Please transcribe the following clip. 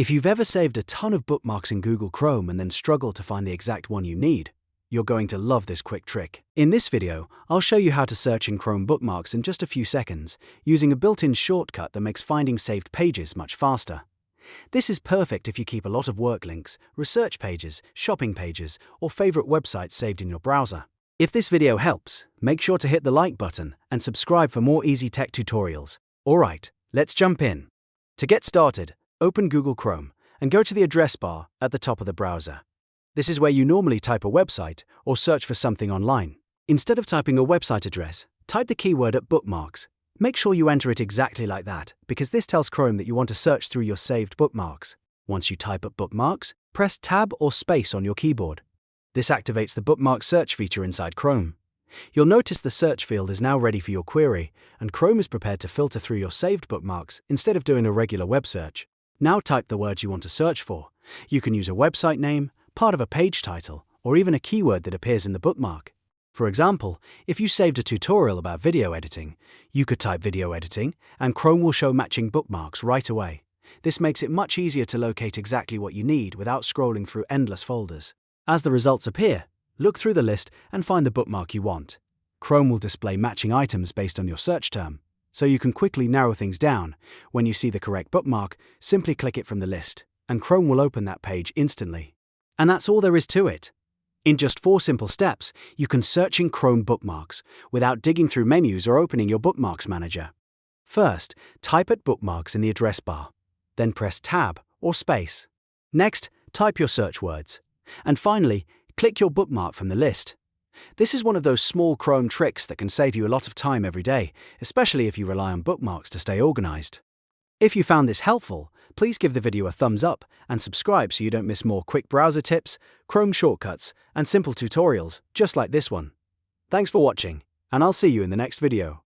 If you've ever saved a ton of bookmarks in Google Chrome and then struggled to find the exact one you need, you're going to love this quick trick. In this video, I'll show you how to search in Chrome bookmarks in just a few seconds, using a built-in shortcut that makes finding saved pages much faster. This is perfect if you keep a lot of work links, research pages, shopping pages, or favorite websites saved in your browser. If this video helps, make sure to hit the like button and subscribe for more easy tech tutorials. Alright, let's jump in. To get started, open Google Chrome and go to the address bar at the top of the browser. This is where you normally type a website or search for something online. Instead of typing a website address, type the keyword at bookmarks. Make sure you enter it exactly like that, because this tells Chrome that you want to search through your saved bookmarks. Once you type at bookmarks, press Tab or space on your keyboard. This activates the bookmark search feature inside Chrome. You'll notice the search field is now ready for your query, and Chrome is prepared to filter through your saved bookmarks instead of doing a regular web search. Now type the words you want to search for. You can use a website name, part of a page title, or even a keyword that appears in the bookmark. For example, if you saved a tutorial about video editing, you could type video editing, and Chrome will show matching bookmarks right away. This makes it much easier to locate exactly what you need without scrolling through endless folders. As the results appear, look through the list and find the bookmark you want. Chrome will display matching items based on your search term, so you can quickly narrow things down. When you see the correct bookmark, simply click it from the list, and Chrome will open that page instantly. And that's all there is to it. In just 4 simple steps, you can search in Chrome bookmarks without digging through menus or opening your bookmarks manager. First, type at bookmarks in the address bar. Then press Tab or space. Next, type your search words. And finally, click your bookmark from the list. This is one of those small Chrome tricks that can save you a lot of time every day, especially if you rely on bookmarks to stay organized. If you found this helpful, please give the video a thumbs up and subscribe so you don't miss more quick browser tips, Chrome shortcuts, and simple tutorials just like this one. Thanks for watching, and I'll see you in the next video.